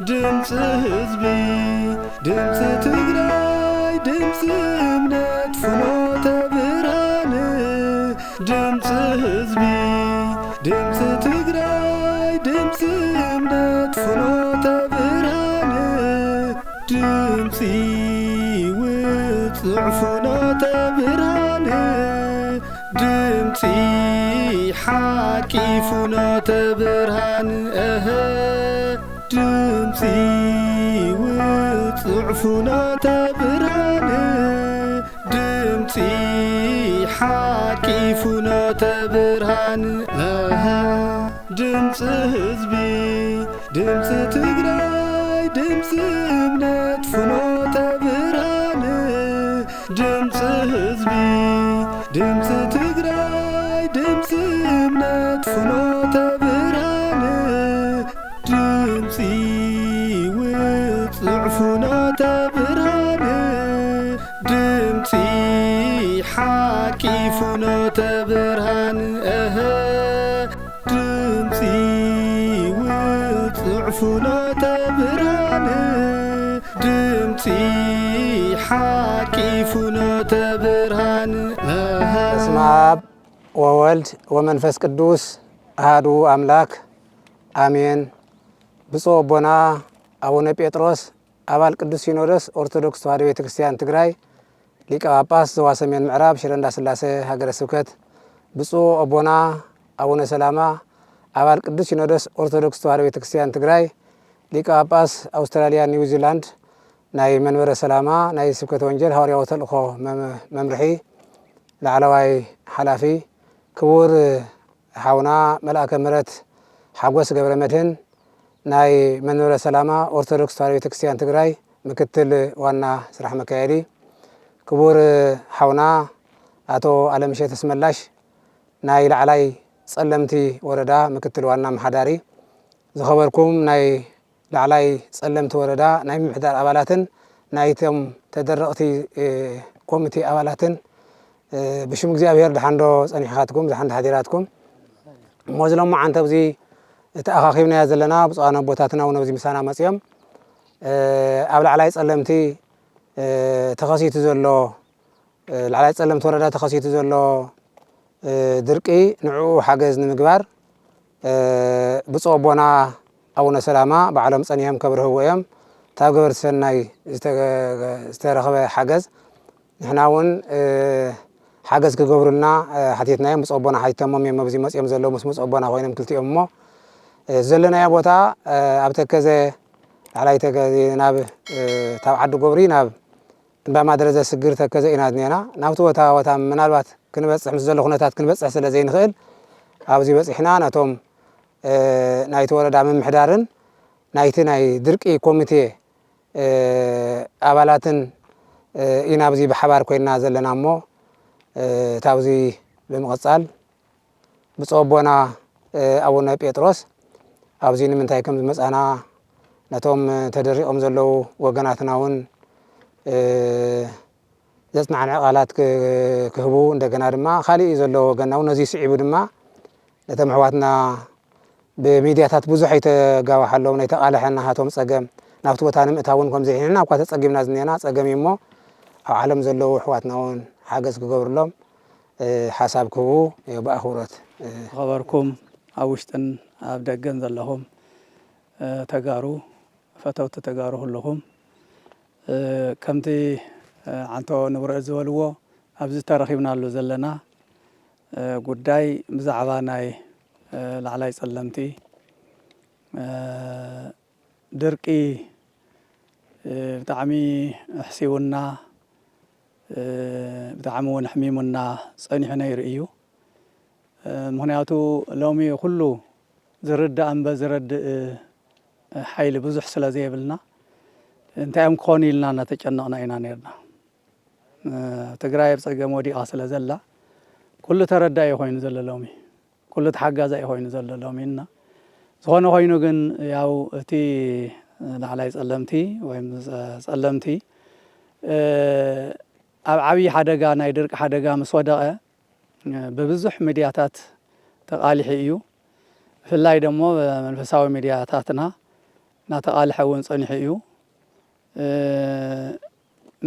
ድምፅ ህዝቢ ድምፅ ትግራይ ድምፅ እምነት ፍኖተ ብርሃን ድምፅ ህዝቢ ድምፅ ትግራይ ድምፅ እምነት ፍኖተ ብርሃን ድምፂ ውፅዕ ፍኖተ ብርሃን ድምፂ ሓቂ ፍኖተ ብርሃን ድምፂ ውፅዕ ፍኖተ ብርሃን ድምፂ ሓቂ ፍኖተ ብርሃን ድምፂ ህዝቢ ድምፂ ትግራይ ድምፂ እምነት ፍኖተ ብርሃን ድምፂ ህዝቢ ድምፂ ትግራይ ድምፂ እምነት ፍኖተ ብርሃን ድምፂ ውፅዕ ፍኖተ ብርሃን ድምፂ ሓቂ ፍኖተ ብርሃን ድምፂ ውፅዕ ፍኖተ ብርሃን ድምፂ ሓቂ ፍኖተ ብርሃን በስመ አብ ወወልድ ወመንፈስ ቅዱስ አሐዱ አምላክ አሜን። ብፁዕ አቡነ አቡነ ጴጥሮስ አባል ቅዱስ ሲኖዶስ ኦርቶዶክስ ተዋሕዶ ቤተ ክርስቲያን ትግራይ ሊቀ ጳጳስ ዘዋ ሰሜን ምዕራብ ሽረ እንዳስላሴ ሀገረ ስብከት፣ ብፁዕ አቡነ አቡነ ሰላማ አባል ቅዱስ ሲኖዶስ ኦርቶዶክስ ተዋሕዶ ቤተ ክርስቲያን ትግራይ ሊቀ ጳጳስ አውስትራሊያ ኒውዚላንድ ናይ መንበረ ሰላማ ናይ ስብከተ ወንጌል ሐዋርያዊ ተልእኮ መምርሒ ላዕለዋይ ሓላፊ ክቡር ሓውና መልአከ ምሕረት ሓጎስ ገብረ መድህን ናይ መንበረ ሰላማ ኦርቶዶክስ ተዋሕዶ ቤተ ክርስቲያን ትግራይ ምክትል ዋና ስራሕ መካየዲ ክቡር ሓውና አቶ አለምሸት አስመላሽ ናይ ላዕላይ ጸለምቲ ወረዳ ምክትል ዋና መሓዳሪ ዝኸበርኩም ናይ ላዕላይ ጸለምቲ ወረዳ ናይ ምምሕዳር አባላትን ናይቶም ተደረቕቲ ኮሚቴ አባላትን ብሽም እግዚአብሔር ድሓንዶ ጸኒሕኻትኩም ድሓን ሓዲራትኩም ሞዝሎም ዓንተ ብዚ ተኣኻኺብናያ ዘለና ብፁዓን ኣቦታትና እውን ኣብዚ ምሳና መፅኦም ኣብ ላዕላይ ጸለምቲ ተኸሲቱ ዘሎ ላዕላይ ጸለምቲ ወረዳ ተኸሲቱ ዘሎ ድርቂ ንዕኡ ሓገዝ ንምግባር ብፁዕ ኣቦና አቡነ ሰላማ ባዕሎም ጸኒሖም ከብርህዎ እዮም። ታብ ገበርቲ ሰናይ ዝተረኸበ ሓገዝ ንሕና እውን ሓገዝ ክገብሩልና ሓቲትናዮም። ብፁዕ ኣቦና ሓቲቶሞም እዮም ኣብዚ መፅኦም ዘለዉ ምስ ብፁዕ ኣቦና ኮይኖም ክልቲኦም እሞ ዘለናዮ ቦታ ኣብ ተከዘ ላዕላይ ተከዘ ናብ ታብ ዓዲ ጎብሪ ናብ እንባ ማድረ ዘስግር ተከዘ ኢና ዝኔና ናብቲ ቦታ ምናልባት ክንበፅሕ ምስ ዘሎ ኩነታት ክንበፅሕ ስለ ዘይንኽእል ኣብዚ በፂሕና ነቶም ናይቲ ወረዳ ምምሕዳርን ናይቲ ናይ ድርቂ ኮሚቴ አባላትን ኢና ኣብዚ ብሓባር ኮይና ዘለና እሞ ታብዚ ብምቕፃል ብፁዕ ኣቦና አቡነ ጴጥሮስ ኣብዚ ንምንታይ ከም ዝመፃና ነቶም ተደሪቖም ዘለዉ ወገናትና እውን ዘጽናዕንዕ ቃላት ክህቡ እንደገና ድማ ካሊእ ዘለዎ ወገና እውን ነዚ ስዒቡ ድማ ነቶም ኣሕዋትና ብሚድያታት ብዙሕ ኣይተጋባሓሎም ናይ ተቃልሐና ሃቶም ፀገም ናብቲ ቦታ ንምእታው እውን ከምዘይሕና እኳ ተፀጊምና ዝኔና ፀገም እሞ ኣብ ዓለም ዘለዉ ኣሕዋትና እውን ሓገዝ ክገብርሎም ሓሳብ ክህቡ ብኣኽብሮት خبركم ኣብ ውሽጥን ኣብ ደገን ዘለኹም ተጋሩ ፈተውቲ ተጋሩ ሁሉኹም ከምቲ ዓንቶ ንብርዕ ዝበልዎ ኣብዚ ተረኺብናሉ ዘለና ጉዳይ ብዛዕባ ናይ ላዕላይ ጸለምቲ ድርቂ ብጣዕሚ ኣሕሲውና ብጣዕሚ እውን ሕሚሙና ፀኒሑ ነይሩ እዩ። ምክንያቱ ሎሚ ኩሉ ዝርዳእ እምበ ዝረድእ ሓይሊ ብዙሕ ስለ ዘይብልና እንታይኦም ክኾኑ ኢልና እናተጨነቕና ኢና ነርና። ትግራይ ኣብ ፀገም ወዲቓ ስለ ዘላ ኩሉ ተረዳኢ ኮይኑ ዘሎ ሎሚ ኩሉ ተሓጋዛኢ ኮይኑ ዘሎ ሎሚ እና ዝኾነ ኮይኑ ግን ያው እቲ ላዕላይ ጸለምቲ ወይ ጸለምቲ ኣብ ዓብዪ ሓደጋ ናይ ድርቂ ሓደጋ ምስ ወደቐ በብዙሕ ሚድያታት ተቃሊሕ እዩ ፍላይ ደሞ መንፈሳዊ ሚድያታትና ናተቃልሐ እውን ፀኒሑ እዩ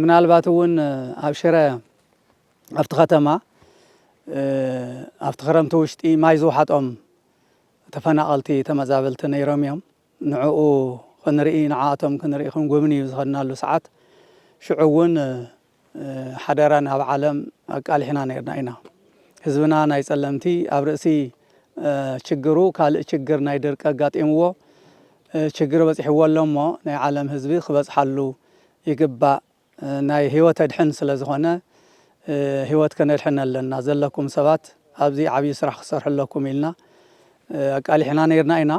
ምናልባት እውን ኣብ ሽረ ኣብቲ ከተማ ኣብቲ ክረምቲ ውሽጢ ማይ ዝውሓጦም ተፈናቀልቲ ተመዛበልቲ ነይሮም እዮም ንዕኡ ክንርኢ ንዓኣቶም ክንርኢ ክንጉብኒ ዝኸድናሉ ሰዓት ሽዑ እውን ሓደራ ናብ ዓለም ኣቃሊሕና ነርና ኢና ህዝብና ናይ ጸለምቲ ኣብ ርእሲ ችግሩ ካልእ ችግር ናይ ድርቂ ኣጋጢምዎ ችግር በፂሕዎ ኣሎ እሞ ናይ ዓለም ህዝቢ ክበፅሓሉ ይግባእ ናይ ህይወት ኣድሕን ስለ ዝኾነ ህይወት ከነድሕን ኣለና ዘለኩም ሰባት ኣብዚ ዓብዪ ስራሕ ክሰርሑ ኣለኩም ኢልና ኣቃሊሕና ነርና ኢና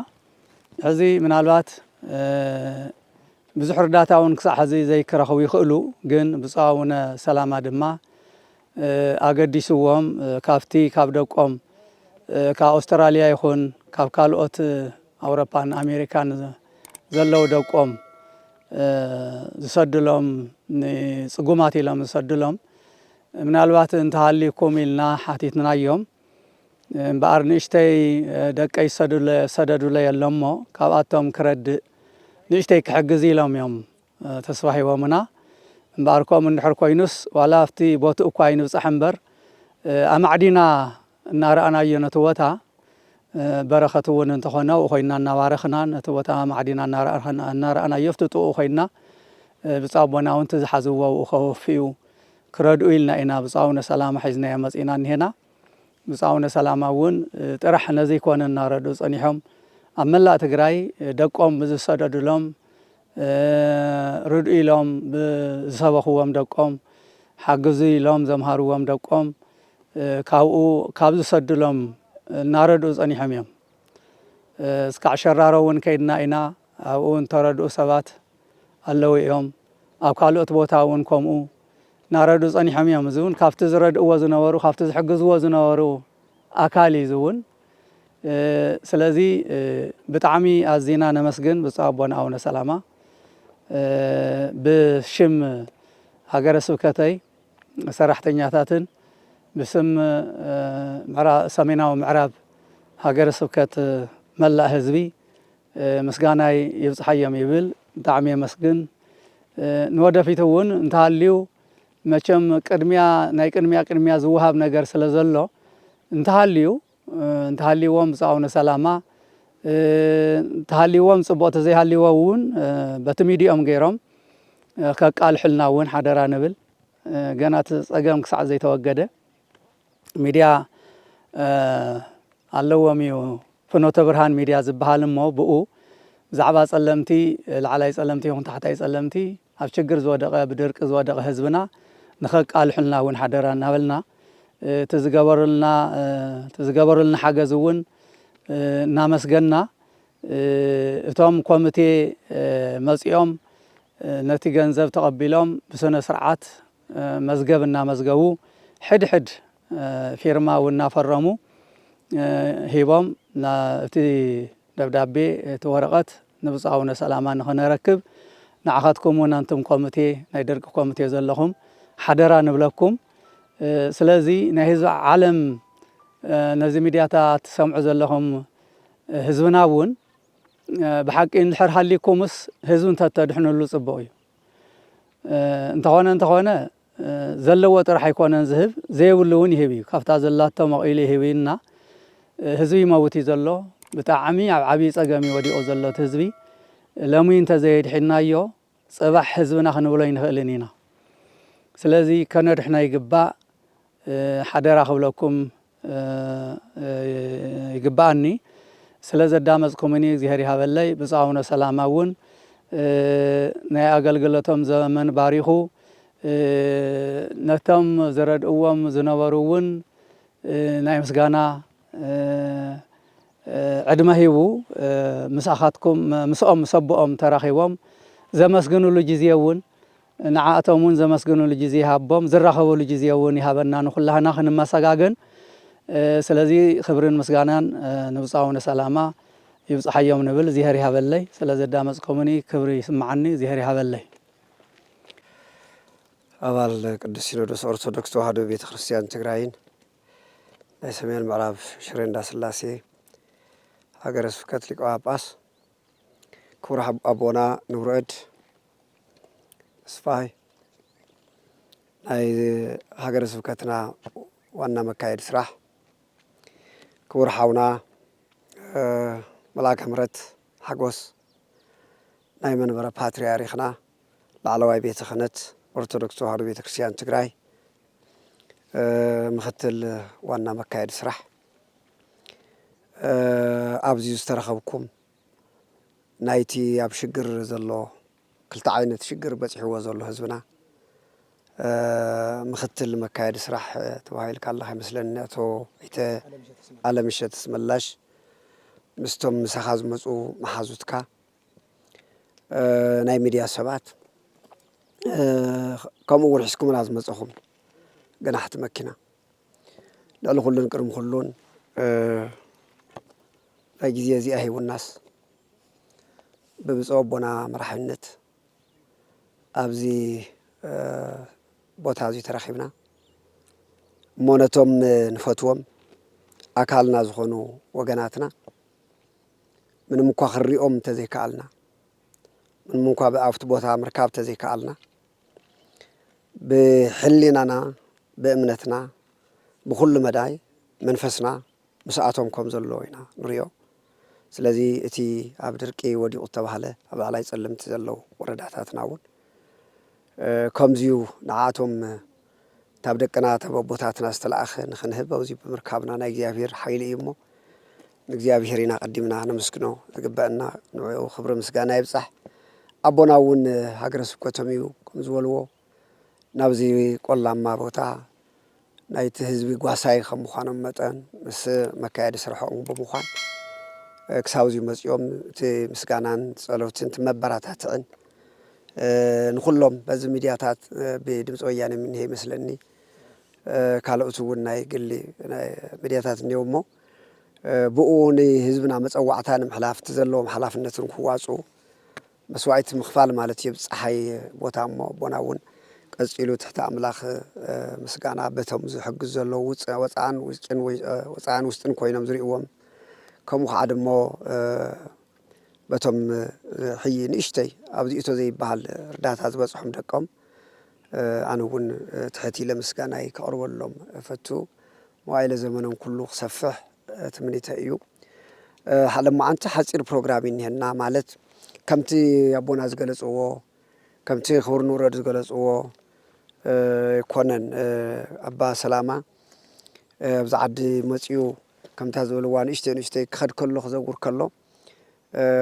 ሕዚ ምናልባት ብዙሕ እርዳታ እውን ክሳብ ሕዚ ዘይክረኽቡ ይኽእሉ ግን ብፁዕ ኣቡነ ሰላማ ድማ ኣገዲስዎም ካብቲ ካብ ደቆም ካብ ኣውስትራልያ ይኹን ካብ ካልኦት ኣውሮፓን ኣሜሪካን ዘለው ደቆም ዝሰድሎም ንፅጉማት ኢሎም ዝሰድሎም ምናልባት እንተሃሊኩም ኢልና ሓቲትናዮም እምበኣር ንእሽተይ ደቀይ ሰደዱለይ ኣሎ እሞ ካብኣቶም ክረድእ ንእሽተይ ክሕግዝ ኢሎም እዮም ተስፋ ሂቦምና እምበኣር ከምኡ እንድሕር ኮይኑስ ዋላ ኣብቲ ቦትኡ እኳ ይንብፃሕ እምበር ኣማዕዲና እናረኣናዮ ነቲ ቦታ በረኸት እውን እንተኾነ ኮይና እናባረኽና ነቲ ቦታ ኣማዕዲና እናረኣናዮ ኣብቲ ጥቕኡ ኮይና ብፁዕ ኣቦና እውን ዝሓዝዎ ኣብኡ ከወፊኡ ክረድኡ ኢልና ኢና ብፁዕ ኣቡነ ሰላማ ሒዝናዮ መፂና እኒሄና ብፁዕ ኣቡነ ሰላማ እውን ጥራሕ ነዚ ኮነ እናረድኡ ፀኒሖም ኣብ መላእ ትግራይ ደቆም ብዝሰደድሎም ርድኡ ኢሎም ዝሰበኽዎም ደቆም ሓግዙ ኢሎም ዘምሃርዎም ደቆም ካብኡ ካብ ዝሰድሎም እናረድኡ ፀኒሖም እዮም እስካዕ ሸራሮ እውን ከይድና ኢና ኣብኡ እንተረድኡ ሰባት ኣለዉ እዮም ኣብ ካልኦት ቦታ እውን ከምኡ እናረድኡ ፀኒሖም እዮም እዚ እውን ካብቲ ዝረድእዎ ዝነበሩ ካብቲ ዝሕግዝዎ ዝነበሩ ኣካል እዩ እውን ስለዚ ብጣዕሚ ኣዝና ነመስግን ብፁዕ ኣቦና ኣቡነ ሰላማ ብሽም ሃገረ ስብከተይ ሰራሕተኛታትን ብስም ሰሜናዊ ምዕራብ ሃገረ ስብከት መላእ ህዝቢ ምስጋናይ ይብፅሓዮም ይብል ብጣዕሚ የመስግን ንወደፊት እውን እንተሃልዩ መቸም ናይ ቅድሚያ ዝውሃብ ነገር ስለ ዘሎ እንተሃልይዎም ብፁዕ ኣቡነ ሰላማ እንተሃልይዎም ፅቡቅ ዘይሃልይዎ እውን በቲ ሚድኦም ገይሮም ከቃልሑልና እውን ሓደራ ንብል ገና እቲ ፀገም ክሳዕ ዘይተወገደ ሚድያ ኣለዎም እዩ ፍኖተ ብርሃን ሚድያ ዝበሃል እሞ ብኡ ብዛዕባ ጸለምቲ ላዕላይ ጸለምቲ ይኹን ታሕታይ ጸለምቲ ኣብ ችግር ዝወደቐ ብድርቂ ዝወደቐ ህዝብና ንኸቃልሑልና እውን ሓደራ እናበልና ትዝገበሩልና ሓገዝ እውን እናመስገና እቶም ኮሚቴ መፂኦም ነቲ ገንዘብ ተቐቢሎም ብስነ ስርዓት መዝገብ እናመዝገቡ ሕድሕድ ፊርማ እውን እናፈረሙ ሂቦም እቲ ደብዳቤ እቲ ወረቐት ንብፁዕ ኣቡነ ሰላማ ንኽነረክብ ንዓኻትኩም እውን አንቱም ኮሚቴ ናይ ደርቂ ኮሚቴ ዘለኹም ሓደራ ንብለኩም ስለዚ ናይ ህዝቢ ዓለም ነዚ ሚድያታት ትሰምዑ ዘለኹም ህዝብና እውን ብሓቂ እንድሕር ሃሊኩምስ ህዝቢ እንተተድሕንሉ ፅቡቅ እዩ እንተኾነ ዘለዎ ጥራሕ ኣይኮነን ዝህብ ዘይብሉ እውን ይህብ እዩ ካብታ ዘላቶ መቒሉ ይህብ ኢና ህዝቢ ይመውት እዩ ዘሎ ብጣዕሚ ኣብ ዓብዪ ፀገም ወዲቑ ዘሎ እቲ ህዝቢ ሎሚ እንተዘየድሒናዮ ፅባሕ ህዝብና ክንብሎ ይንኽእልን ኢና ስለዚ ከነድሕና ይግባእ ሓደራ ክብለኩም ይግባአኒ ስለ ዘዳመፅኩምኒ እግዚኣብሔር ይሃበለይ ብፁዕ ኣቡነ ሰላማ እውን ናይ ኣገልግሎቶም ዘመን ባሪኹ ነቶም ዝረድእዎም ዝነበሩ እውን ናይ ምስጋና ዕድመ ሂቡ ምስኣኻትኩም ምስኦም ሰብኦም ተራኺቦም ዘመስግንሉ ጊዜ እውን ንዓኣቶም እውን ዘመስግንሉ ጊዜ ይሃቦም ዝራኸበሉ ጊዜ እውን ይሃበና ንኹላህና ክንመሰጋገን ስለዚ ክብርን ምስጋናን ንብፁዕ ኣቡነ ሰላማ ይብፅሓዮም ንብል እግዚኣብሔር ይሃበለይ ስለ ዘዳመፅኩምኒ ክብሪ ይስማዓኒ እግዚኣብሔር ይሃበለይ ኣባል ቅዱስ ሲኖዶስ ኦርቶዶክስ ተዋህዶ ቤተ ክርስቲያን ትግራይን ናይ ሰሜን ምዕራብ ሽረ እንዳስላሴ ሃገረ ስብከት ሊቀ ጳጳስ ክቡር አቦና ንቡረእድ ተስፋይ ናይ ሃገረ ስብከትና ዋና መካየዲ ስራሕ ክቡር ሓውና መልአከ ምሕረት ሓጎስ ናይ መንበረ ፓትርያርክና ላዕለዋይ ቤተ ክህነት ኦርቶዶክስ ተዋህዶ ቤተ ክርስቲያን ትግራይ ምክትል ዋና መካየዲ ስራሕ ኣብዚ ዝተረኸብኩም ናይቲ ኣብ ሽግር ዘሎ ክልተ ዓይነት ሽግር በፂሕዎ ዘሎ ህዝብና ምክትል መካየዲ ስራሕ ተባሂል ካለካ ይመስለኒ አቶ ኢተ አለምሸት ስመላሽ ምስቶም ምሳኻ ዝመፁ መሓዙትካ ናይ ሚድያ ሰባት ከምኡ እውን ሒዝኩምና ዝመፀኹም ገናሕቲ መኪና ልዕሊ ኩሉን ቅድሚ ኩሉን ናይ ግዜ እዚኣ ሂቡናስ ብብፁዕ አቦና መራሕነት ኣብዚ ቦታ እዚ ተረኺብና እሞ ነቶም ንፈትዎም ኣካልና ዝኾኑ ወገናትና ምንም እኳ ክንሪኦም እንተዘይከኣልና ምንም እንኳ ኣብቲ ቦታ ምርካብ እንተዘይከኣልና ብሕሊናና ብእምነትና ብኩሉ መዳይ መንፈስና ምስኣቶም ከም ዘለዎ ኢና ንሪኦ ስለዚ እቲ ኣብ ድርቂ ወዲቑ ተባሃለ ኣብ ላዕላይ ፀለምቲ ዘለው ወረዳታትና እውን ከምዚዩ ንዓቶም ታብ ደቅና ታብ ኣቦታትና ዝተለኣኸ ንክንህብ ኣብዚ ብምርካብና ናይ እግዚኣብሔር ሓይሊ እዩ እሞ ንእግዚኣብሔር ኢና ቀዲምና ነመስግኖ ዝግበአና ንዕኡ ክብሪ ምስጋና ይብፃሕ ኣቦና እውን ሃገረ ስብከቶም እዩ ከም ዝበልዎ ናብዚ ቆላማ ቦታ ናይቲ ህዝቢ ጓሳይ ከም ምዃኖም መጠን ምስ መካየዲ ስርሖም ብምዃን ክሳብዚ መፅኦም እቲ ምስጋናን ፀሎትን እቲ መበራታትዕን ንኩሎም በዚ ሚድያታት ብድምፂ ወያነ እኒሀ ይመስለኒ ካልኦት እውን ናይ ግሊ ሚድያታት እኒአው እሞ ብኡ ንህዝብና መፀዋዕታ ንምሕላፍ እቲ ዘለዎም ሓላፍነትን ክዋፅኡ መስዋዕቲ ምኽፋል ማለት እዩ ፀሓይ ቦታ እሞ ኣቦና እውን ቀፂሉ ትሕቲ ኣምላኽ ምስጋና በቶም ዝሕግዝ ዘለዉ ወፃእን ውስጥን ኮይኖም ዝሪእዎም ከምኡ ከዓ ድሞ በቶም ሕይ ንእሽተይ ኣብዚ እቶ ዘይበሃል እርዳታ ዝበፅሖም ደቆም ኣነ እውን ትሕቲ ኢለ ምስጋናይ ከቕርበሎም ፈቱ መዋኢለ ዘመኖም ኩሉ ክሰፍሕ ትምኒተ እዩ ለማዓንቲ ሓፂር ፕሮግራም እኒሀና ማለት ከምቲ ኣቦና ዝገለፅዎ ከምቲ ክቡር ንቡረእድ ዝገለፅዎ ይኮነን ኣባ ሰላማ ኣብዚ ዓዲ መፂኡ ከምታ ዝበልዋ ንእሽተይ ክኸድ ከሎ ክዘውር ከሎ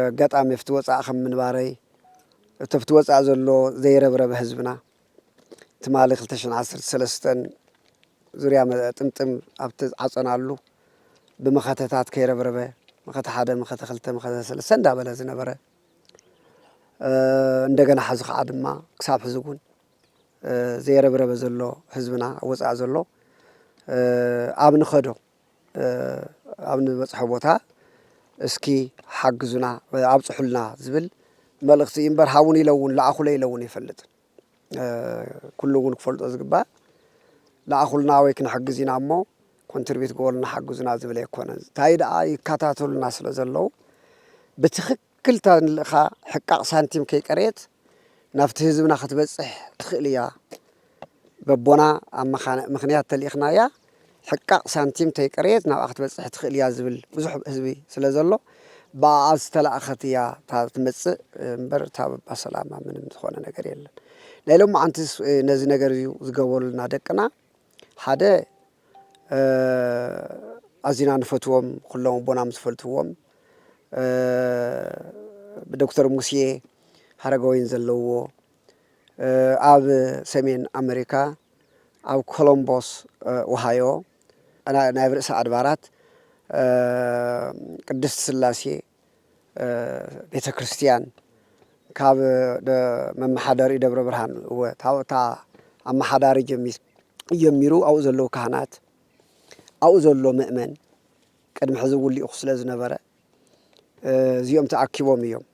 ኣጋጣሚ ኣብቲ ወፃእ ከም ምንባረይ እተብቲ ወፃእ ዘሎ ዘይረብረበ ህዝብና ትማሊ 2013 ዙርያ ጥምጥም ኣብቲ ዓፀናሉ ብመኸተታት ከይረብረበ መኸተ ሓደ መኸተ ክልተ መኸተ ሰለስተ እንዳበለ ዝነበረ እንደገና ሓዚ ከዓ ድማ ክሳብ ሕዚ እውን ዘይረብረበ ዘሎ ህዝብና ኣብ ወፃእ ዘሎ ኣብ ንኸዶ ኣብ ንበፅሖ ቦታ እስኪ ሓግዙና ኣብፅሑልና ዝብል መልእኽቲ እምበር ሃውን ኢለውን ለኣኹለ ኢለውን ይፈልጥ ኩሉ እውን ክፈልጦ ዝግባእ ለኣኹልና ወይ ክንሕግዝ ኢና እሞ ኮንትሪቢዩት ገበሉና ሓግዙና ዝብል ኣይኮነን እንታይ ደኣ ይከታተሉና ስለ ዘለው ብትክክል ተንልእኻ ሕቃቕ ሳንቲም ከይቀርየት ናብቲ ህዝብና ክትበፅሕ ትኽእል እያ በቦና ኣብ ምክንያት ተሊእኽናያ ሕቃቕ ሳንቲም ተይቀርየት ናብኣ ክትበፅሕ ትኽእል እያ ዝብል ብዙሕ ህዝቢ ስለ ዘሎ ብኣ ዝተለኣኸት እያ ትመፅእ እምበር እታ ኣባ ሰላማ ምንም ዝኾነ ነገር የለን ናይ ሎማዓንቲ ነዚ ነገር እዩ ዝገበሉልና ደቅና ሓደ ኣዚና ንፈትዎም ኩሎም ኣቦና ምስ ፈልትዎም ብዶክተር ሙሴ ሃረጋወይን ዘለዎ ኣብ ሰሜን ኣሜሪካ ኣብ ኮሎምቦስ ኦሃዮ ናይ ርእሰ ኣድባራት ቅድስት ስላሴ ቤተ ክርስቲያን ካብ መማሓደሪ ደብረ ብርሃን ታወታ ኣመሓዳሪ ጀሚሩ ኣብኡ ዘለዉ ካህናት ኣብኡ ዘሎ ምእመን ቅድሚ ሕዚ ውሊኡ ስለ ዝነበረ እዚኦም ተኣኪቦም እዮም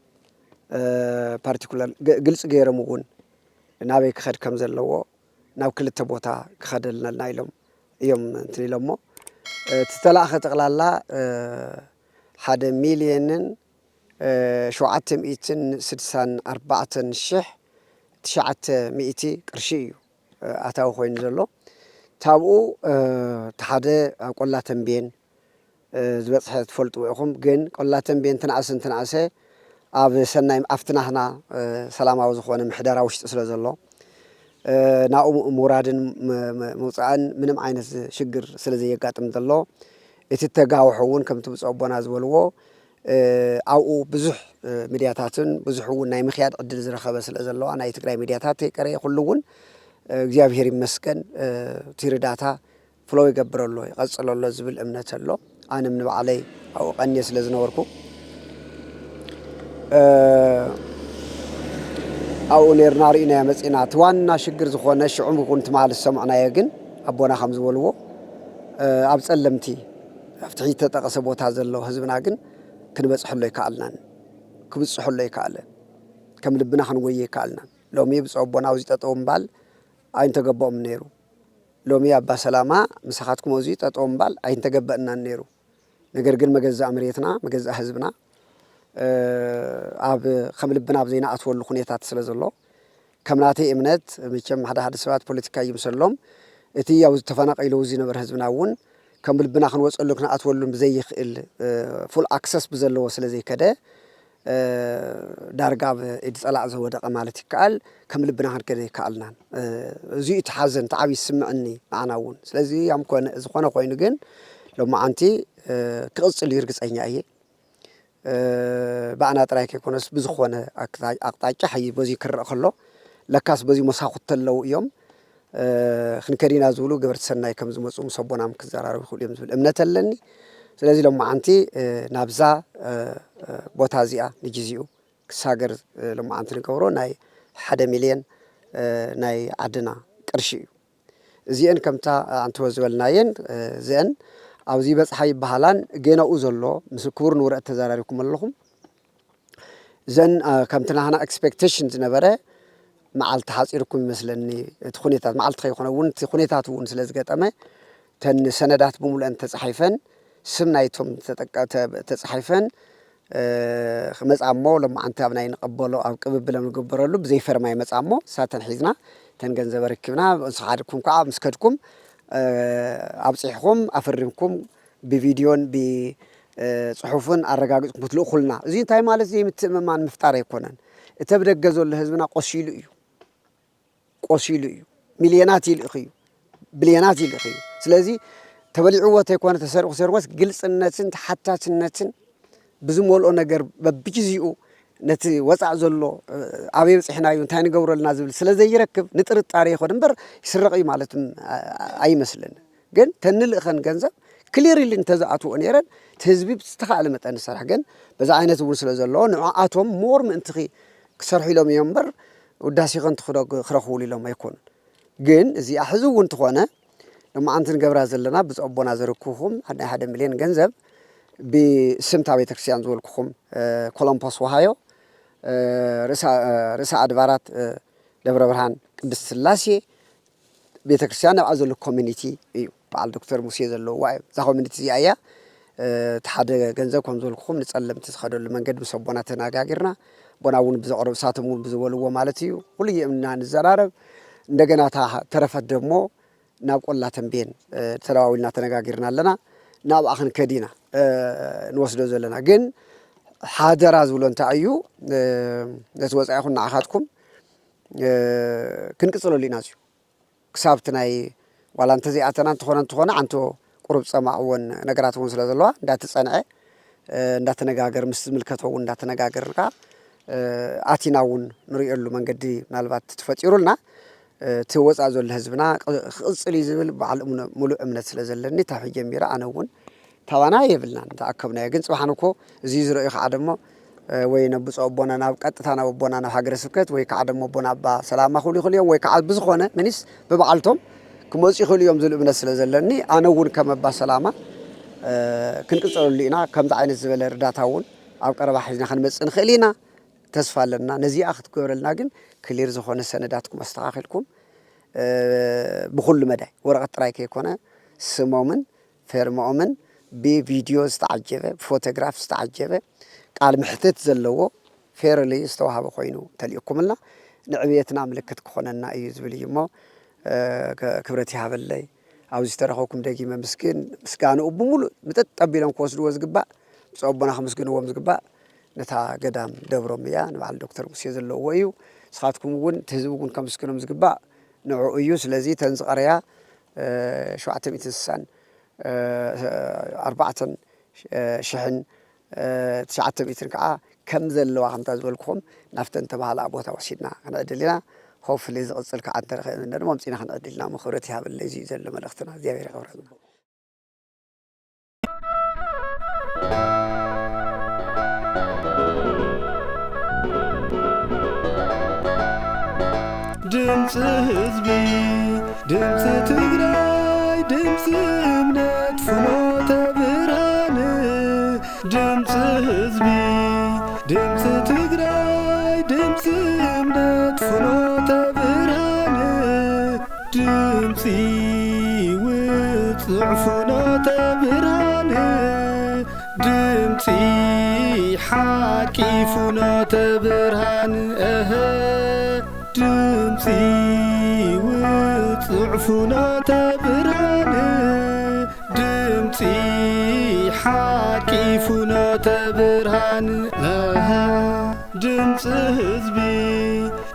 ፓርቲኩላር ግልጽ ገይሮም እውን ናበይ ክኸድ ከም ዘለዎ ናብ ክልተ ቦታ ክኸደልና ኢሎም እዮም እንትን ኢሎሞ تتلاخ تقلالا 1,764,900 قرشي أتاو خوين زلو تابو تحدى قلا تنبين زبصح تفلطوا إخم جن قلا تنبين تنعسه أب سنة أفتنا هنا سلامة وزخوان محدرة وش تسلا زلو ناو مرادن موصعن منم عين شجر سلزي قاتم زلو اتتقاو حون كم تبص أبونا زولو أو بزح ميدياتاتن بزحون ناي مخيات عدل زرخة بس لازلو أنا يتقرأ ميدياتات كري يخلون እግዚአብሔር ይመስገን ትርዳታ ፍሎ ይገብረሎ ይቀጽለሎ ዝብል እምነት አሎ አንም ንባዓለይ አው ቀን ስለዝነበርኩ አው ነርና ሪና ያመጽና ተዋና ሽግር ዝኾነ ሽዑም ኩንት ማለት ሰማዕናየ ግን አቦና ከም ዝበልዎ ኣብ ጸለምቲ አፍትሒ ተጠቀሰ ቦታ ዘሎ ህዝብና ግን ክንበጽሕሎ ይካልናን ክብጽሕሎ ይካለን ከም ልብና ክንወየ ይካልናን ሎሚ ብጾቦና ውዚ ተጠውምባል أين تجبأ من نيرو لو مي أبا سلامة مساحتكم وزيت أتوم بال أين تجبأنا النيرو نجرجل مجزء أمريتنا مجزء حزبنا أب خمل بنا بزينا أطول خنيتات سلز الله كمناتي إمنت ميشم هذا سوات بوليتيكا يمسلهم إتي أو تفناق إلى وزينا برحزبنا ون كمل بنا خنوس قلنا أطول بزي فول أكسس بزلوا سلزي كده دارجاب إدس على عزوة دقمالتي كال كمل بناهر كده كالنا زيت حزن تعبي سمعني معنا ون سلزي يوم كون زخنا قوي نجن لو ما أنتي كقص اللي يرقص أي نهاية بعنا تراك يكونس بزخنا أقطع حي بزي كر خلو لكاس بزي مساقط تلو يوم خنكرينا زولو قبرت سنة كم زمصوم صبنا مكزارار وخل يوم زول أمنة لني ስለዚህ لما أنتي نابزا بوتازيا نجزيو كساجر لما أنتي نكورو ناي 1,000,000 ناي عدنا قرشي زين كمتا أنتو زولناين زين أو زي بس حي بحالان جينا أوزلو مسكور نور التزاراركم اللهم زين كمتنا هنا expectations نبره مع التحصيركم مثلني تخونيتات مع التخيخونه ون تخونيتات ون سلازقت أما تن سندات بمول أنت صحيفن سمنايتهم تتصحيفن مصعمو لما أنت أبناي نقبلو أو قبل نقبرلو بزي فرماي مصعمو ساتن حيزنا تنجنزب ركبنا صحاركم كعب مسكتكم أبصحكم أفرمكم بفيديون بصحفون أرجعكم بتلو خلنا زين تاي مالك زي متممان مفتار يكونن تبدأ جزول لهزمنا قصيلو مليونات يلقيو بليونات يلقيو سلازي تبلعوا تكون تسرق سرقس جلس النتن حتى النتن بزمول نجر ببجزيو نت وسع زلو عبيب إحنا يوم تاني جور النازل سلزي يركب نتر التاريخ ونبر يسرقي مالتهم أي مثلنا جن تنل خن جنزة كلير اللي انتزعتوا أنيرا تهزبي بتستخدم متأن الصراحة جن بس عينة وصل زلو نوعاتهم مور من تخي كسر لهم ينبر وداسي خن خرخولي لهم يكون جن زي أحزو وانتخوانا لما أنت نجبر زلنا بس أبونا زركوهم هذا 1,000,000 جنزب بسمت عبي تكسيان زولكم كولومبوس وهايو رسا أدبارات دبر برهان قدس السلاسي بيتكسيان أزول الكوميونيتي بعد دكتور موسى زلوا واي زاخو كوميونيتي أيا تحدى جنزب كم زولكم نتسلم تسخدوا لمن قد بس أبونا تناجرنا بناون بزعرب ساتمون بزولوا مالتيو كل يوم نزرارب ندجنا ترفت دمو ناب قلة تنبين تراويلنا تناجرنا لنا ناب آخر كدينا نوصل زلنا جن حاضر أزولون تعيو نتوزع أخونا أخذكم كن كسروا لي ناسيو كسبتناي ولا أنتزي أتنا تخونا أنتو قرب سماعون نجاراتهم سلا زلوا دات صنعة دات نجاجر ملكتهم دات نجاجر كا أتيناون نريء له من قدي نالبات تفتيرولنا توزع أزول حزبنا قصلي زبل بعلمنا ملء من السلزلني تحوي جميرة أنا ون توانا يبلنا تأكبنا يجن سبحانكو زيزر إخ عدمه وين بس أبونا نبقت ثانا أبونا نحجر سكت ويك عدم أبونا با سلام خلي خلي ويك عد بزخونة منيس ببعلتهم كموسي خلي يوم زل من السلزلني أنا ون كم با سلامة كنت أقول لنا كم تعين الزبل رداتهون أو كرب حزنا خن بس نخلينا تسفى لنا نزي أخذ كور الناجن كلير زخونة سنداتكم استعاقلكم بكل مدى ورقة رايك يكونه سمومن ፈርሞምን بفيديو استعجبه بفوتوغراف استعجبه قال محتت زلوه فيرلي استوهب خوينو تليكم لنا نعبيتنا ملكت كخوننا اي زبلي مو كبرتي هابلي عاوز ترخوكم دقيقه مسكانو بمولو متت طبيلن كوسدو وزغبا صوبنا خمسكن ومزغبا نتا قدام دبرم يا نبع الدكتور موسى زلو ويو سخاتكم ون تهزبكم كمسكن مزغبا نوع ايو سلازي تنصقريا 700 4 شحن 9 متر كعا كم زلوا عم تزولكم نفتن تبع ابوتا وسيدنا نعدلنا خوف اللي زقصل كعا ترخ ندمو مصينا خنعدلنا مخورتي هاب اللي زي زل ملختنا زيابير قبر ድምጽ ህዝቢ ድምጽ ትግራይ ድምጽ እምነት ፍኖተ ብርሃን ድምጽ ህዝቢ ድምጽ ትግራይ ድምጽ እምነት ፍኖተ ብርሃን ድምጽ ውጽዕ ፍኖተ ብርሃን ድምጽ ሓቂ ፍኖተ ብርሃን ድምፂ ውጽዕ ፍኖተ ብርሃን ድምፂ ሓቂ ፍኖተ ብርሃን ድምፂ ህዝቢ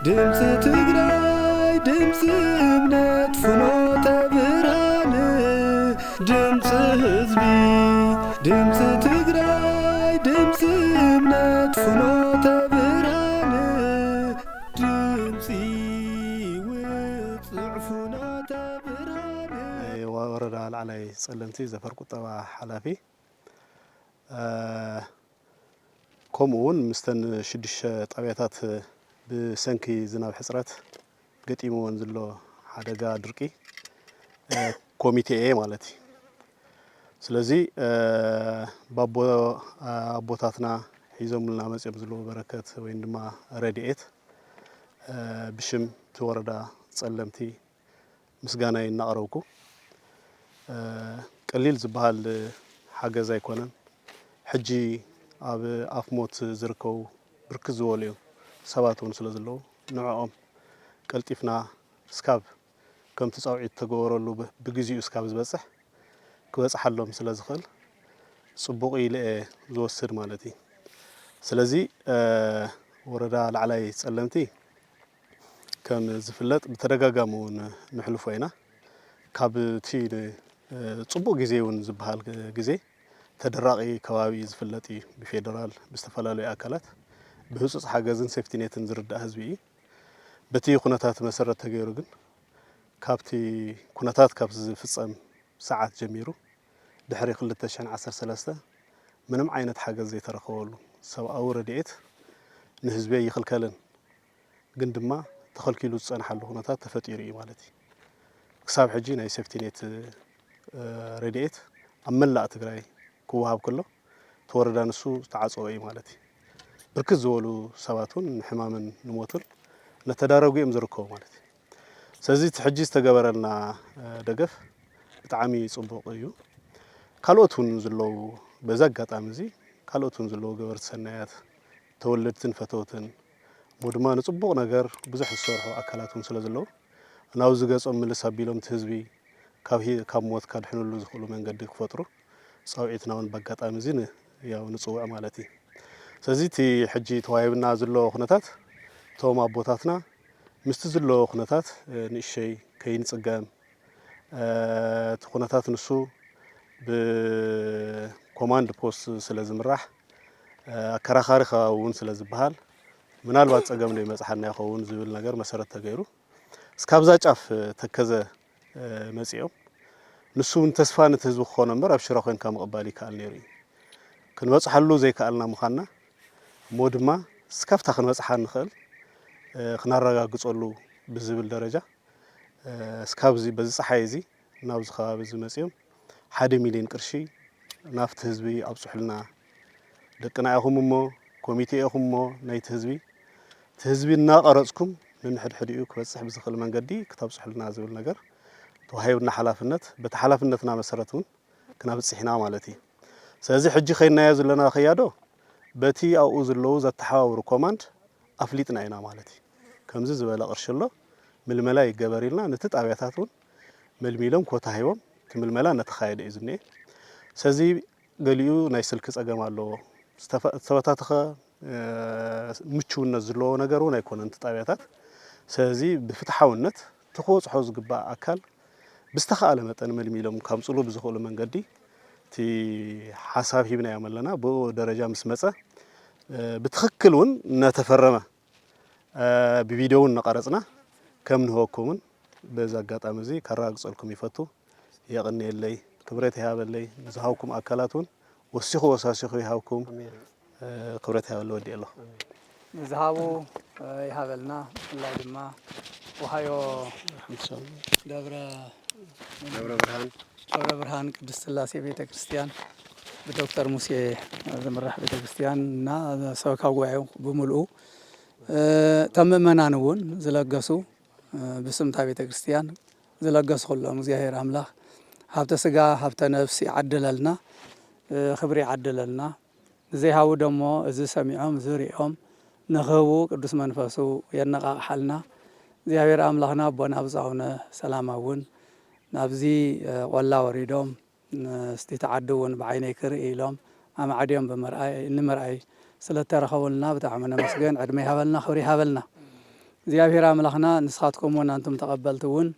ድምፂ ትግራይ ድምፂ እምነት ፍኖተ ብርሃን ድምፂ ህዝቢ ድምፂ ትግራይ ድምፂ እምነት ፍኖተ ብርሃን ድምፂ ውጽዕ ፍኖተ ብርሃን ወረዳ ላዕላይ ጸለምቲ ዘፈር ቁጠባ ሓላፊ ከምኡውን ምስተን 6 ጣብያታት ብሰንኪ ዝናብ ሕጽረት ገጢምዎን ዘሎ ሓደጋ ድርቂ ኮሚቴ ማለት እዩ ስለዚ አቦታትና ሒዞምልና መጽኦም ዘሎ በረከት ወይ ድማ ረድኤት ብሽም ተወረዳ ጸለምቲ ምስጋናይ እናቀረብኩ ቀሊል ዝበሃል ሓገዝ ኣይኮነን ሕጂ ኣብ ኣፍሞት ዝርከቡ ብርክት ዝበሉ ሰባት እውን ስለ ዘለዉ ንዕኦም ቀልጢፍና እስካብ ከምቲ ጻውዒት ተገበረሉ ብግዚኡ እስካብ ዝበጽሕ ክበጽሓሎም ስለ ዝኽእል ጽቡቕ ኢለ ዝወስድ ማለት እዩ ስለዚ ወረዳ ላዕላይ ጸለምቲ ከም ዝፍለጥ ብተደጋጋሚ እውን ንሕልፎ ኢና ካብቲ ጽቡቕ ግዜ እውን ዝበሃል ግዜ ተደራቂ ከባቢ ዝፍለጥ እዩ ብፌደራል ብዝተፈላለዩ ኣካላት ብህጹጽ ሓገዝን ሴፍቲኔትን ዝርዳእ ህዝቢ እዩ በቲ ኩነታት መሰረት ተገይሩ ግን ካብቲ ኩነታት ካብ ዝፍጸም ሰዓት ጀሚሩ ድሕሪ 2013 ምንም ዓይነት ሓገዝ ዘይተረኸበሉ ሰብኣዊ ረድኤት ንህዝቢ ይኽልከልን ግን ድማ ተኸልኪሉ ዝጸንሓሉ ኩነታት ተፈጢሩ እዩ ማለት እዩ ክሳብ ሕጂ ናይ ሴፍቲኔት ረድኤት ኣብ መላእ ትግራይ ክወሃብ ከሎ ተወረዳ ንሱ ተዓጽወ እዩ ማለት እዩ ብርክት ዝበሉ ሰባትን ሕማምን ንሞትን ነተዳረጉ እዮም ዝርከቡ ማለት እዩ ስለዚ ሕጂ ዝተገበረልና ደገፍ ብጣዕሚ ጽቡቕ እዩ ካልኦት እውን ዘለዉ በዛ ኣጋጣሚ እዚ ካልኦት እውን ዘለዉ ገበርቲ ሰናያት ተወለድትን ፈተውትን ድማ ንጽቡቕ ነገር ብዙሕ ዝሰርሑ ኣካላት እውን ስለ ዘለዉ ናብዚ ገጾም ምልስ ኣቢሎም እቲ ህዝቢ ካብ ሞት ካድሕንሉ ዝኽእሉ መንገዲ ክፈጥሩ ጻውዒትና እውን በኣጋጣሚ እዚ ያው ንጽውዕ ማለት እዩ ስለዚ እቲ ሕጂ ተዋሂብና ዘሎ ኩነታት እቶም ኣቦታትና ምስቲ ዘሎ ኩነታት ንእሸይ ከይንጽገም እቲ ኩነታት ንሱ ብኮማንድ ፖስት ስለ ዝምራሕ ኣከራኻሪ ከባቢ እውን ስለ ዝበሃል ምናልባት ጸገም ነው መጽሓና ይኸውን ዝብል ነገር መሰረት ተገይሩ እስካብዛ ጫፍ ተከዘ መጽኦም ንሱን ተስፋ ንትህዝቡ ክኾነ እምበር ኣብ ሽራ ኮይንካ ምቕባል ይከኣል ነይሩ እዩ ክንበጽሓሉ ዘይከኣልና ምዃንና እሞ ድማ እስካብታ ክንበጽሓ ንኽእል ክናረጋግጸሉ ብዝብል ደረጃ እስካብዚ በዚ ፀሓይ እዚ ናብዚ ከባቢ እዚ መጽኦም 1 ሚልዮን ቅርሺ ናፍቲ ህዝቢ ኣብጽሑልና ደቅና ኢኹም እሞ ኮሚቴ ኢኹም እሞ ናይቲ ህዝቢ እናቐረጽኩም ንንሕድሕድኡ ክበጽሕ ብዝኽእል መንገዲ ክተብጽሑልና ዝብል ነገር ተዋሂብና ሓላፍነት በቲ ሓላፍነትና መሰረት እውን ክናብጽሕና ማለት እዩ ስለዚህ ሕጂ ኸይናዮ ዘለና ኸያዶ በቲ ኣብኡ ዘለዉ ዘተሓባብሩ ኮማንድ ኣፍሊጥና ኢና ማለት እዩ ከምዚ ዝበለ ቅርሺ ኣሎ ምልመላ ይገበር ኢልና ነቲ ጣብያታት እውን መልሚሎም ኮታ ሂቦም ትምልመላ ነተኻየደ እዩ ዝኒአ ስለዚ ገሊኡ ናይ ስልኪ ፀገም ኣለዎ ዝተበታተኸ ምቹውነት ዘለዎ ነገር እውን ኣይኮነን እቲ ጣብያታት ስለዚ ብፍትሓውነት ተኸወፅሖ ዝግባእ ኣካል ብዝተኸኣለ መጠን መልሚሎም ካምፅሉ ብዝኽእሉ መንገዲ እቲ ሓሳብ ሂብናዮም ኣለና ብኡ ደረጃ ምስ መፀ ብትኽክል እውን እናተፈረመ ብቪድዮ እውን ነቐረፅና ከም ንህበኩምን በዛ ኣጋጣሚ እዚ ከረጋግፀልኩም ይፈቱ የቕኒየለይ ክብረት ይሃበለይ ንዝሃብኩም ኣካላት እውን ወሲኹ ወሳሲኹ ይሃብኩም ክብረት ይሃበለ ወዲ ኣለኹ ዝሃቡ ይሃበልና ብፍላይ ድማ ወሃዮ ደብረ ብርሃን ቅድስት ሥላሴ ቤተ ክርስቲያን ብዶክተር ሙሴ ዝምራሕ ቤተ ክርስቲያን እና ሰበካ ጉባኤው ብምልኡ ተም ምእመናን እውን ዝለገሱ ብስምታ ቤተ ክርስቲያን ዝለገሱ ኩሎም እግዚአብሔር አምላክ ሀብተ ስጋ ሀብተ ነፍስ ይዓድለልና ክብሪ ይዓድለልና ዘይሃቡ ደሞ እዚ ሰሚዖም ዝሪኦም ንኽህቡ ቅዱስ መንፈሱ የነቃቅሓልና እግዚአብሔር አምላክና አቦና ብዛውነ ሰላማ እውን ናብዚ ቆላ ወሪዶም እስቲ ተዓድውን ብዓይነይ ክርኢ ኢሎም ኣማዕድዮም ንምርኣይ ስለተረኸቡልና ብጣዕሚ ነመስገን ዕድመ ይሃበልና ክብሪ ይሃበልና እግዚአብሔር አምላክና ንስኻትኩም እውን አንቱም ተቀበልቲ እውን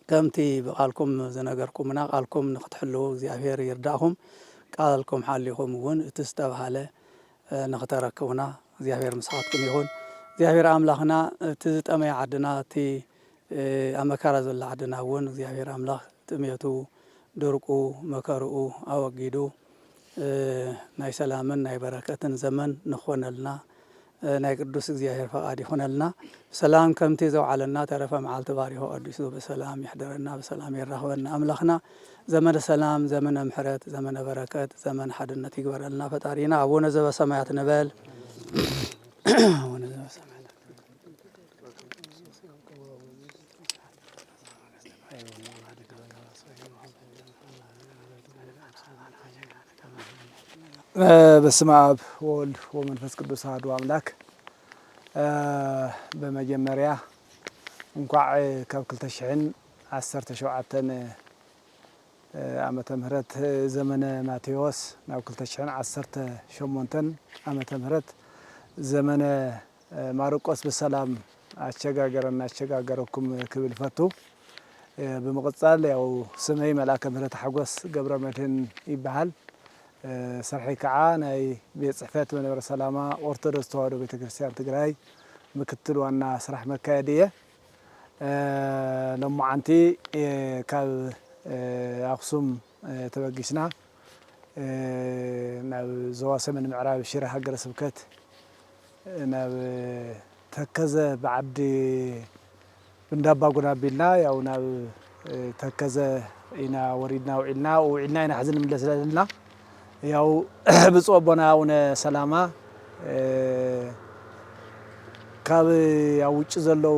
ከምቲ ብቃልኩም ዝነገርኩምና ቃልኩም ንክትሕልው እግዚአብሔር ይርዳእኩም ቃልኩም ሓሊኹም እውን እቲ ዝተባሃለ ንክተረክቡና እግዚአብሔር ምስኻትኩም ይኹን እግዚአብሔር አምላክና እቲ ዝጠመየ ዓድና እቲ ኣብ መከራ ዘላ ዓድና እውን እግዚአብሔር አምላክ ጥሜቱ ድርቁ መከርኡ ኣወጊዱ ናይ ሰላምን ናይ በረከትን ዘመን ንኾነልና ናይ ቅዱስ እግዚአብሔር ፈቃድ ይኹነልና ሰላም ከምቲ ዘውዓለና ተረፈ መዓልቲ ባሪኹ ቀዲሱ በሰላም ይሕደረና በሰላም ይራኸበና አምላክና ዘመነ ሰላም ዘመነ ምሕረት ዘመነ በረከት ዘመነ ሓድነት ይግበረልና ፈጣሪና አቡነ ዘበሰማያት ንበል አቡነ ዘበሰማያት በስመ አብ ወወልድ ወመንፈስ ቅዱስ አሐዱ አምላክ በመጀመሪያ እንኳዕ ካብ 2017 ዓመተ ምህረት ዘመነ ማቴዎስ ናብ 2018 ዓመተ ምህረት ዘመነ ማርቆስ በሰላም አሸጋገረና አሸጋገረኩም ክብል ፈቱ በመቀጠል ያው ስመይ መልአከ ምህረት ሓጎስ ገብረ መድህን ይባሃል ሰርሒ ከዓ ናይ ቤት ጽሕፈት መንበረ ሰላማ ኦርቶዶክስ ተዋህዶ ቤተክርስቲያን ትግራይ ምክትል ዋና ስራሕ መካየዲ እየ ሎማዓንቲ ካብ ኣክሱም ተበጊስና ናብ ዞባ ሰሜን ምዕራብ ሽረ ሃገረ ስብከት ናብ ተከዘ ብዓዲ እንዳባጉና ቢልና ያው ናብ ተከዘ ኢና ወሪድና ውዒልና ኢና ሕዝን ምለስ ዘለና ያው ብፁዕ ኣቦና አቡነ ሰላማ ካብ ኣብ ውጭ ዘለው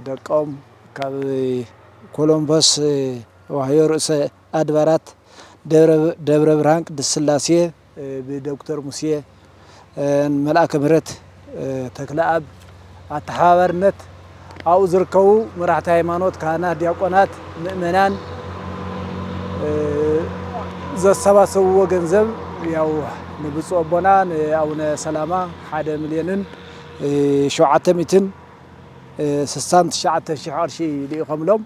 ደቆም ካብ ኮሎምቦስ ወሃዮ ርእሰ ኣድባራት ደብረ ብርሃን ቅድስት ሥላሴ ብዶክተር ሙሴ መልአከ ምህረት ተክለአብ ኣተሓባባርነት ኣብኡ ዝርከቡ መራሕቲ ሃይማኖት ካህናት ዲያቆናት ምእመናን ዘሰባሰብዎ ገንዘብ ያው ንብፁዕ ኣቦና ንአቡነ ሰላማ 1,769,000 ቅርሺ ልኢኸምሎም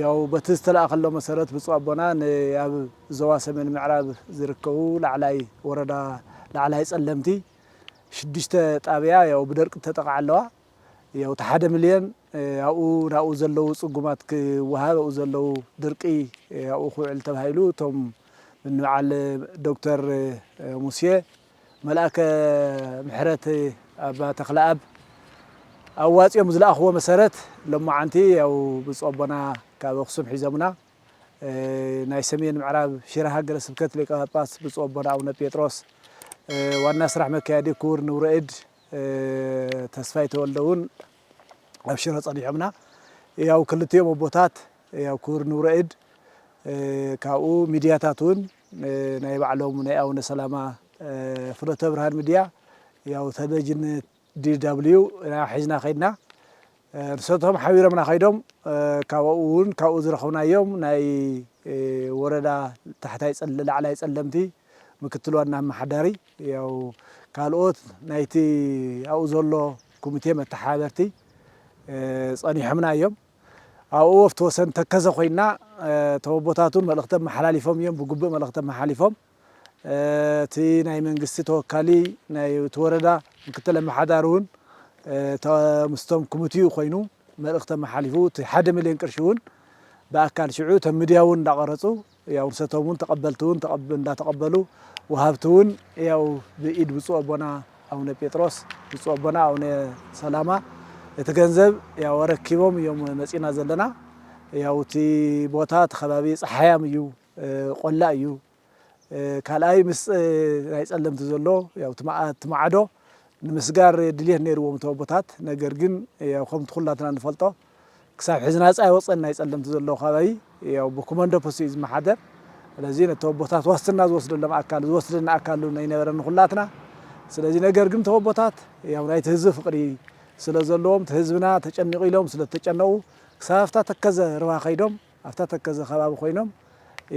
ያው በቲ ዝተለኣኸሎ መሰረት ብፁዕ ኣቦና ኣብ ዞባ ሰሜን ምዕራብ ዝርከቡ ላዕላይ ወረዳ ላዕላይ ጸለምቲ 6 ጣብያ ያው ብደርቂ ተጠቕዓ ኣለዋ ያው 1 ሚልዮን ናብኡ ዘለው ጽጉማት ክወሃብ ኣብኡ ዘለው ድርቂ ኣብኡ ክውዕል ተባሂሉ እቶም ብንበዓል ዶክተር ሙሴ መልአከ ምሕረት ኣባ ተክለአብ ኣዋፂኦም ዝለኣኽዎ መሰረት ሎማዓንቲ ያው ብፁዕ ኣቦና ካብ ኣክሱም ሒዞምና ናይ ሰሜን ምዕራብ ሽረ ሃገረ ስብከት ሊቀ ጳጳስ ብፁዕ ኣቦና አቡነ ጴጥሮስ ዋና ስራሕ መካየዲ ክቡር ንውረእድ ተስፋይ ተወልደውን ኣብ ሽረ ጸኒሖምና ያው ክልቲኦም ኣቦታት ያው ክቡር ንውረእድ ካብኡ ሚድያታቱን ናይ ባዕሎም ናይ ኣቡነ ሰላማ ፍኖተ ብርሃን ሚድያ ያው ቴሌቪዥን DW ሒዝና ኸይድና ንሰቶም ሓቢሮምና ኸይዶም ካብኡ ዝረኸብናዮም ናይ ወረዳ ታሕታይ ላዕላይ ጸለምቲ ምክትል ዋና ኣመሓዳሪ ያው ካልኦት ናይቲ ኣብኡ ዘሎ ኮሚቴ መተሓባበርቲ ጸኒሖምና እዮም ኣብኡ ወፍቲ ወሰን ተከዘ ኾይና ተወቦታቱን መልእኽተን መሓላሊፎም እዮም ብግቡእ መልእኽተን መሓሊፎም እቲ ናይ መንግስቲ ተወካሊ ናይ ወረዳ ምክትል ኣመሓዳሪ እውን ምስቶም ኮሚቴኡ ኮይኑ መልእኽተን መሓሊፉ እቲ 1 ሚልዮን ቅርሺ እውን በኣካል ሽዑ ተም ሚድያ እውን እንዳቀረጹ ያው ንሰቶም እውን ተቀበልቱ እውን እንዳተቀበሉ ወሃብቱ እውን ያው ብኢድ ብፁዕ ኣቦና ኣቡነ ጴጥሮስ ብፁዕ ኣቦና ኣቡነ ሰላማ እቲ ገንዘብ ያው ረኪቦም እዮም መጺና ዘለና ያው እቲ ቦታ ተኸባቢ ፀሓያም እዩ ቆላ እዩ ካልኣይ ምስ ናይ ጸለምቲ ዘሎ ያው ትማዓዶ ንምስጋር ድልየት ነይርዎም ተወቦታት ነገር ግን ያው ከምቲ ኩላትና ንፈልጦ ክሳብ ሕዝና ጻይ ወፅን ናይ ጸለምቲ ዘሎ ኸባቢ ያው ብኮማንዶ ፖስት ዝመሓደር ስለዚ ነተወቦታት ዋስትና ዝወስደሎም ኣካል ዝወስደና ኣካል ናይ ነበረን ኩላትና ስለዚ ነገር ግን ተወቦታት ያው ናይ ህዝብ ፍቅሪ ስለ ዘለዎም ህዝብና ተጨኒቁ ኢሎም ስለ ተጨነቁ ክሳብ ኣፍታ ተከዘ ርባ ኸይዶም ኣፍታ ተከዘ ኸባቢ ኾይኖም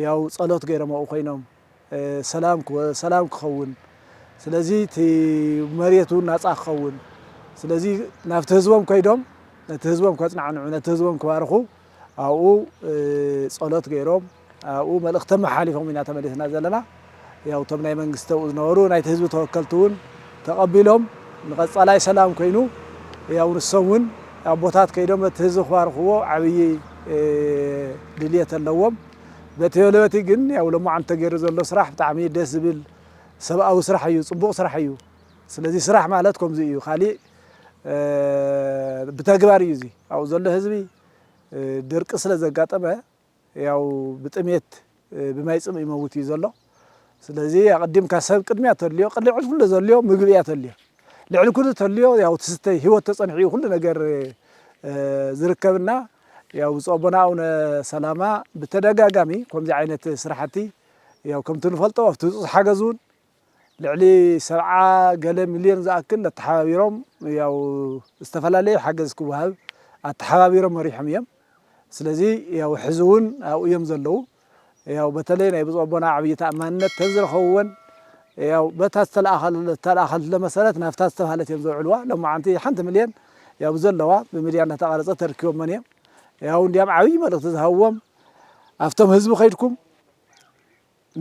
ያው ጸሎት ገይሮም ኾይኖም ሰላም ክኸውን ስለዚ እቲ መሬቱ ናጻ ክኸውን ስለዚ ናብቲ ህዝቦም ከይዶም ነቲ ህዝቦም ከጽናዕንዑ ነቲ ህዝቦም ክባርኹ ኣብኡ ጸሎት ገይሮም ኣብኡ መልእኽተን መሓሊፎም ኢና ተመሊስና ዘለና ያው ቶም ናይ መንግስቲ ዝነበሩ ናይቲ ህዝቢ ተወከልቲ እውን ተቐቢሎም ንቐጻላይ ሰላም ኮይኑ ያው ንሶም እውን ኣቦታት ከይዶም ነቲ ህዝቢ ክባርኽዎ ዓብዪ ድልየት ኣለዎም በቲ ወለበቲ ግን ያው ሎማዓንቲ ተገይሩ ዘሎ ስራሕ ብጣዕሚ ደስ ዝብል ሰብኣዊ ስራሕ እዩ ጽቡቕ ስራሕ እዩ ስለዚ ስራሕ ማለት ከምዚ እዩ ካሊእ ብተግባር እዩ እዚ ኣብኡ ዘሎ ህዝቢ ድርቂ ስለ ዘጋጠመ ያው ብጥሜት ብማይ ጽም ይመውት እዩ ዘሎ ስለዚ ኣቐዲምካ ሰብ ቅድሚያ ተልዮ ቅድሚ ኩሉ ዘልዮ ምግቢ እያ ተልዮ ልዕሊ ኩሉ ተልዮ ያው ትስተይ ህይወት ተጸንሑ ኩሉ ነገር ዝርከብና ያው ብፁዕ ኣቦና ኣቡነ ሰላማ ብተደጋጋሚ ከምዚ ዓይነት ስራሕቲ ያው ከምቲ ንፈልጦ ኣብቲ ሓገዙን ልዕሊ 70 ገለ ሚልዮን ዝኣክል ኣተሓባቢሮም ያው ዝተፈላለዩ ሓገዝ ክወሃብ ኣተሓባቢሮም መሪሖም እዮም ስለዚ ያው ሕዚ እውን ኣብኡ እዮም ዘለዉ ያው በተለይ ናይ ብፁዕ ኣቦና ዓብዪ ተኣማንነት ተዝረኸብዎን ያው በታ ዝተለኣኸልት መሰረት ናብታ ዝተባህለት እዮም ዘውዕልዋ ሎማዓንቲ 1 ሚልዮን ያው ዘለዋ ብሚድያ እናተቐረጸ ተረኪቦም እዮም ያው እንዲያም ዓብዪ መልእኽቲ ዝሃብዎም ኣብቶም ህዝቢ ኸይድኩም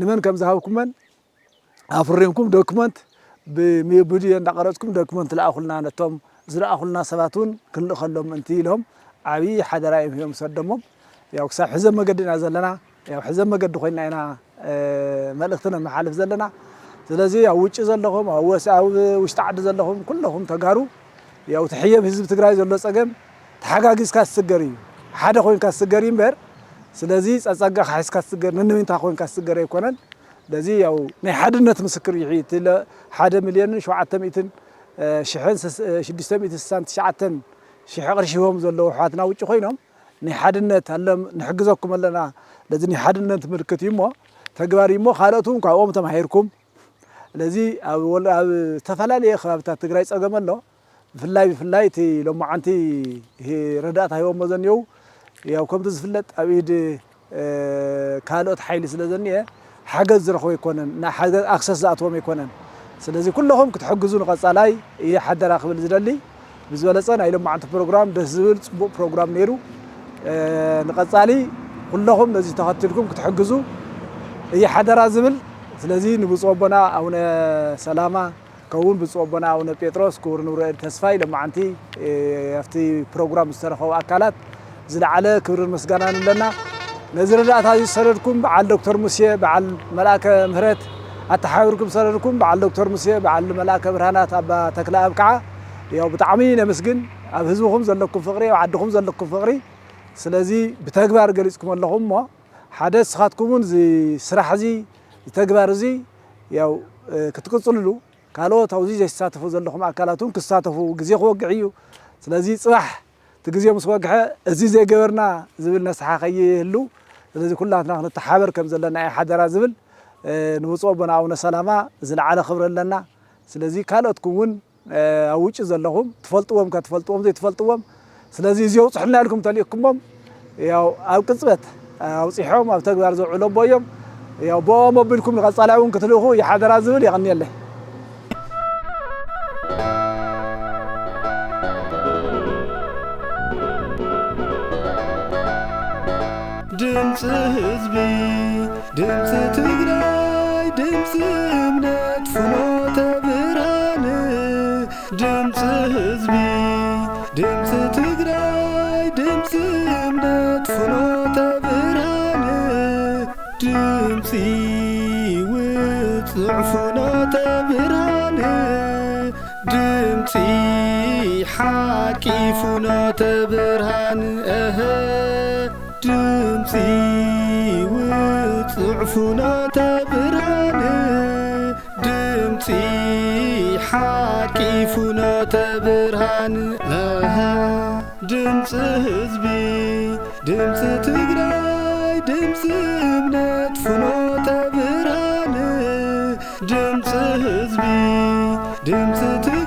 ንመን ከም ዝሃብኩመን ኣፍሪምኩም ዶክመንት ብሚድያ እንዳቀረጽኩም ዶክመንት ለኣኹልና ነቶም ዝለኣኹልና ሰባት እውን ክንልኸሎም እንቲ ኢሎም ዓብዪ ሓደራ እዮም ሰደሞም ያው ክሳብ ሕዘብ መገዲ ኢና ዘለና ያው ሕዘብ መገዲ ኮይና ኢና መልእኽትና መሓልፍ ዘለና ስለዚ ኣብ ውጭ ዘለኹም ኣብ ውሽጢ ዓዲ ዘለኹም ኩለኹም ተጋሩ ያው ትሕየብ ህዝቢ ትግራይ ዘሎ ጸገም ተሓጋጊዝካ ዝስገር እዩ ሓደ ኮይንካ ዝስገር እምበር ስለዚ ጸጸጋ ሓይስካ ዝስገር ንንምንታ ኮይንካ ዝስገር ኣይኮነን ስለዚ ያው ናይ ሓድነት ምስክር እዩ 1 ሚልዮን 700,669 ሽሕ ቅርሺ ሂቦም ዘለዉ ኣሕዋትና ውጭ ኮይኖም ናይ ሓድነት ኣለም ንሕግዘኩም ኣለና ለዚ ናይ ሓድነት ምልክት እዩ እሞ ተግባር እዩ እሞ ካልኦት እውን ካብኦም ተማሂርኩም ስለዚ ኣብ ዝተፈላለየ ከባብታት ትግራይ ጸገም ኣሎ ብፍላይ እቲ ሎማዓንቲ ረዳእታ ሂቦሞ ዘኒአው ያው ከምቲ ዝፍለጥ ኣብ ኢድ ካልኦት ሓይሊ ስለ ዘኒአ ሓገዝ ዝረኽቦ ኣይኮነን ሓገዝ ኣክሰስ ዝኣትዎም ኣይኮነን ስለዚ ኩለኹም ክትሕግዙ ንቐጻላይ እየ ሓደራ ክብል ዝደሊ ብዝበለጸ ናይ ሎማዓንቲ ፕሮግራም ደስ ዝብል ጽቡቕ ፕሮግራም ነይሩ ንቐጻሊ ኩለኹም ነዚ ተኸትልኩም ክትሕግዙ እየ ሓደራ ዝብል ስለዚ ንብፁዕ ኣቦና ኣቡነ ሰላማ ከውን ብፁዕ ኣቦና ኣቡነ ጴጥሮስ ክቡር ንብረኤል ተስፋይ ሎማዓንቲ ኣብቲ ፕሮግራም ዝተረኸቡ ኣካላት ዝለዓለ ክብርን ምስጋናን ኣለና ነዚ ረዳእታ ዝሰደድኩም በዓል ዶክተር ሙሴ በዓል መልአከ ምህረት ኣተሓቢርኩም ሰደድኩም በዓል ዶክተር ሙሴ በዓል መልአከ ብርሃናት ኣባ ተክለ ኣብ ከዓ ያው ብጣዕሚ ነመስግን ኣብ ህዝብኩም ዘለኩም ፍቅሪ ኣብ ዓድኩም ዘለኩም ፍቅሪ ስለዚ ብተግባር ገሊጽኩም ኣለኹም እሞ ሓደ ስኻትኩምን እዚ ስራሕ እዚ ተግባር እዚ ያው ክትቅጽልሉ ካልኦት ኣብዚ ዘይተሳተፉ ዘለኹም ኣካላቱን ክሳተፉ ግዜ ክወግዕ እዩ ስለዚ ጽባሕ እቲ ግዜ ምስ ወግሐ እዚ ዘይገበርና ዝብል ነስሓ ከይህሉ ስለዚ ኩላትና ክንተሓበር ከም ዘለና ሓደራ ዝብል ንብፁዕ ኣቦና ኣቡነ ሰላማ ዝለዓለ ክብሪ ኣለና ስለዚ ካልኦትኩም እውን ኣብ ውጭ ዘለኹም ትፈልጥዎም ከትፈልጥዎም ዘይትፈልጥዎም ስለዚ እዚ ኣውፅሑልና ኢልኩም ተልኢኩሞም ያው ኣብ ቅፅበት ኣውፂሖም ኣብ ተግባር ዘውዕሎ እዮም ያው ብኦም ኣቢልኩም ንቐፃላይ እውን ክትልእኹ ይሓደራ ዝብል ይቐኒየለይ ድምፂ ህዝቢ ድምፂ ትግራይ ድምፂ እምነት ፍኖተ ብርሃን ድምፂ ህዝቢ ድምፂ ትግራይ ድምፂ እምነት ፍኖተ ብርሃን ድምፂ ውፅዕ ፍኖተ ብርሃን ድምፂ ሓቂ ፍኖተ ብርሃን ድምፂ ውፅዕ ፍኖተ ብርሃን ድምፂ ሓቂ ፍኖተ ብርሃን ድምፂ ህዝቢ ድምፂ ትግራይ ድምፂ እምነት ፍኖተ ብርሃን ድምፂ ህዝቢ ድምፂ